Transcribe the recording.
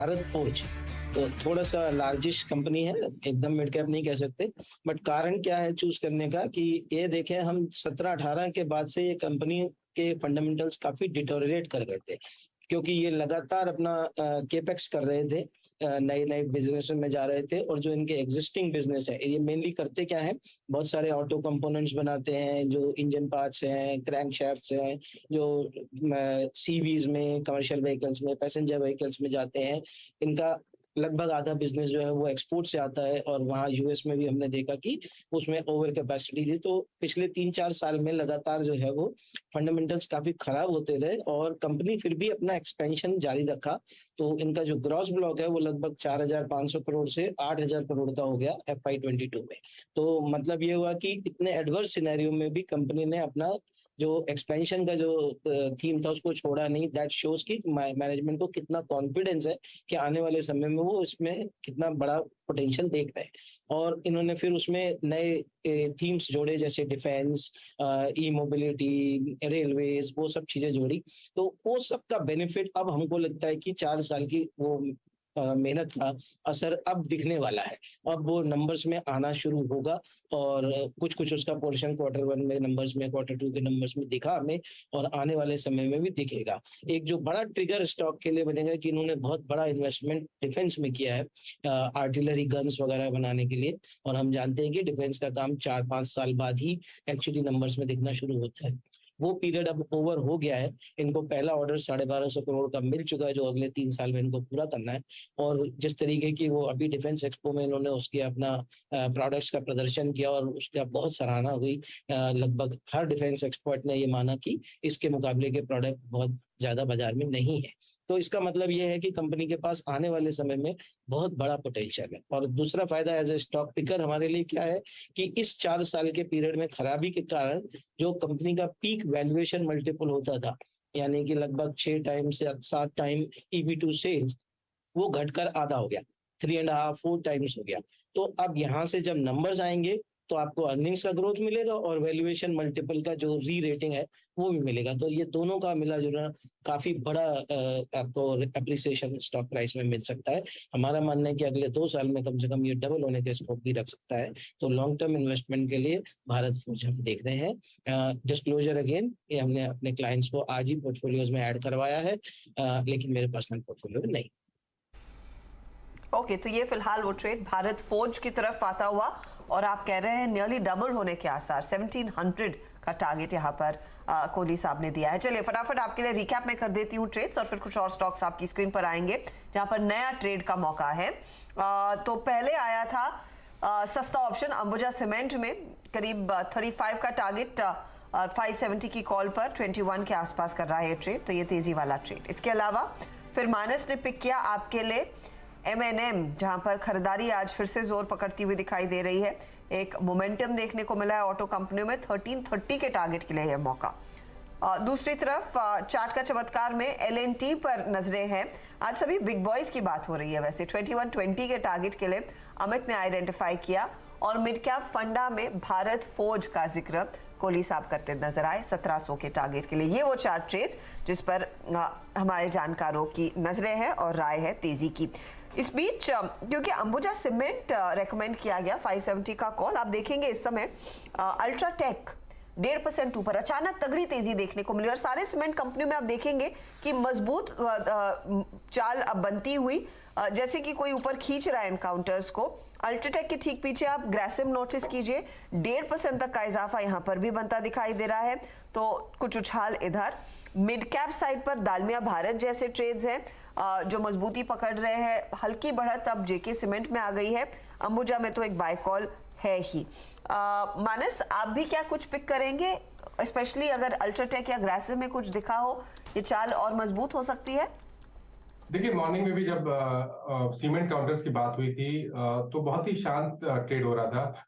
Bharat forge तो थोड़ा सा लार्जेस्ट कंपनी है, एकदम मिड कैप नहीं कह सकते। बट कारण क्या है चूज करने का कि ये देखें, हम 17-18 के बाद से ये कंपनी के फंडामेंटल्स काफी डिटोरिएट कर गए थे, क्योंकि ये लगातार अपना केपेक्स कर रहे थे, नए नए बिजनेस में जा रहे थे। और जो इनके एग्जिस्टिंग बिजनेस है, ये मेनली करते क्या है, बहुत सारे ऑटो कंपोनेंट्स बनाते हैं, जो इंजन पार्ट्स हैं, क्रैंक शाफ्ट्स हैं, जो सीवीज में, कमर्शियल व्हीकल्स में, पैसेंजर व्हीकल्स में जाते हैं। इनका लगभग आधा बिजनेस जो है वो एक्सपोर्ट से आता है, और वहाँ यूएस में भी हमने देखा कि उसमें ओवर कैपेसिटी थी। तो पिछले 3-4 साल में लगातार जो है वो फंडामेंटल्स काफी खराब होते रहे, और कंपनी फिर भी अपना एक्सपेंशन जारी रखा। तो इनका जो ग्रॉस ब्लॉक है वो लगभग 4,500 करोड़ से 8,000 करोड़ का हो गया FY22 में। तो मतलब ये हुआ कि इतने एडवर्स सिनेरियो में भी कंपनी ने अपना जो एक्सपेंशन का जो थीम था उसको छोड़ा नहीं। दैट शोज कि मैनेजमेंट को कितना कॉन्फिडेंस है कि आने वाले समय में वो इसमें कितना बड़ा पोटेंशियल देख रहे हैं। और इन्होंने फिर उसमें नए थीम्स जोड़े, जैसे डिफेंस, ई मोबिलिटी, रेलवेज, वो सब चीजें जोड़ी। तो वो सब का बेनिफिट अब हमको लगता है कि 4 साल की वो मेहनत का असर अब दिखने वाला है। अब वो नंबर्स में आना शुरू होगा, और कुछ कुछ उसका पोर्शन Q1 में नंबर्स में, Q2 के नंबर्स में दिखा हमें, और आने वाले समय में भी दिखेगा। एक जो बड़ा ट्रिगर स्टॉक के लिए बनेगा कि इन्होंने बहुत बड़ा इन्वेस्टमेंट डिफेंस में किया है, आर्टिलरी गन्स वगैरह बनाने के लिए। और हम जानते हैं कि डिफेंस का काम 4-5 साल बाद ही एक्चुअली नंबर्स में दिखना शुरू होता है। वो पीरियड अब ओवर हो गया है। इनको पहला ऑर्डर 1250 करोड़ का मिल चुका है, जो अगले 3 साल में इनको पूरा करना है। और जिस तरीके की वो अभी डिफेंस एक्सपो में इन्होंने उसके अपना प्रोडक्ट्स का प्रदर्शन किया, और उसका बहुत सराहना हुई। लगभग हर डिफेंस एक्सपर्ट ने ये माना कि इसके मुकाबले के प्रोडक्ट बहुत ज्यादा बाजार में नहीं है। तो इसका मतलब ये है कि कंपनी के पास आने वाले समय में बहुत बड़ा पोटेंशियल है। और दूसरा फायदा एज ए स्टॉक पिकर हमारे लिए क्या है कि इस 4 साल के पीरियड में खराबी के कारण जो कंपनी का पीक वैल्यूएशन मल्टीपल होता था, यानी कि लगभग 6 टाइम से 7 टाइम EV to सेल्स, वो घटकर आधा हो गया, 3.5-4 टाइम्स हो गया। तो अब यहाँ से जब नंबर्स आएंगे तो आपको अर्निंग्स का ग्रोथ मिलेगा, और वैल्यूएशन मल्टीपल का जो री रेटिंग है वो भी मिलेगा। तो ये दोनों का मिला जुला काफी बड़ा आपको एप्रिसिएशन स्टॉक प्राइस में मिल सकता है। हमारा मानना है कि अगले 2 साल में कम से कम ये डबल होने के स्कोप भी रख सकता है। तो लॉन्ग टर्म इन्वेस्टमेंट के लिए भारत फोर्ज हम देख रहे हैं। डिस्क्लोजर अगेन, ये हमने अपने क्लाइंट्स को आज ही पोर्टफोलियोज में ऐड करवाया है, लेकिन मेरे पर्सनल पोर्टफोलियो में नहीं। ओके, तो ये फिलहाल वो ट्रेड भारत फोर्ज की तरफ आता हुआ, और आप कह रहे हैं नियरली डबल होने के आसार, 1700 का टारगेट यहाँ पर कोहली साहब ने दिया है। चलिए फटाफट आपके लिए रिकैप में कर देती हूँ ट्रेड्स, और फिर कुछ और स्टॉक्स आपकी स्क्रीन पर आएंगे जहाँ पर नया ट्रेड का मौका है। तो पहले आया था सस्ता ऑप्शन अंबुजा सीमेंट में, करीब 35 का टारगेट, 570 की कॉल पर 21 के आसपास कर रहा है ये ट्रेड, तो ये तेजी वाला ट्रेड। इसके अलावा फिर मानस ने पिक किया आपके लिए M&M, जहां पर खरीदारी आज फिर से जोर पकड़ती हुई दिखाई दे रही है। एक मोमेंटम देखने को मिला है ऑटो कंपनियों में, 1330 के टारगेट के लिए यह मौका। दूसरी तरफ चार्ट का चमत्कार में L&T पर नजरें हैं। आज सभी बिग बॉयज की बात हो रही है। वैसे 2120 के टारगेट के लिए अमित ने आइडेंटिफाई किया, और मिड कैप फंडा में भारत फोर्ज का जिक्र कोहली साहब करते नजर आए 1700 के टारगेट के लिए। ये वो 4 ट्रेड्स जिस पर हमारे जानकारों की नजरें हैं और राय है तेजी की। इस बीच क्योंकि अंबुजा सीमेंट रेकमेंड किया गया 570 का कॉल, आप देखेंगे इस समय अल्ट्राटेक 1.5% ऊपर अचानक तगड़ी तेजी देखने को मिली, और सारे सीमेंट कंपनियों में आप देखेंगे कि मजबूत चाल अब बनती हुई, जैसे कि कोई ऊपर खींच रहा है एनकाउंटर्स को। अल्ट्राटेक के ठीक पीछे आप ग्रेसिम नोटिस कीजिए, 1.5% तक का इजाफा यहाँ पर भी बनता दिखाई दे रहा है। तो कुछ उछाल इधर। मिड कैप साइड पर दालमिया भारत जैसे ट्रेड्स हैं जो मजबूती पकड़ रहे हैं। हल्की बढ़त अब जेके सीमेंट में आ गई है। अंबुजा में तो एक बाय कॉल है ही। मानस, आप भी क्या कुछ पिक करेंगे, स्पेशली अगर अल्ट्राटेक या ग्रेसिम में कुछ दिखा हो, ये चाल और मजबूत हो सकती है? देखिए, मॉर्निंग में भी जब सीमेंट काउंटर्स की बात हुई थी तो बहुत ही शांत ट्रेड हो रहा था।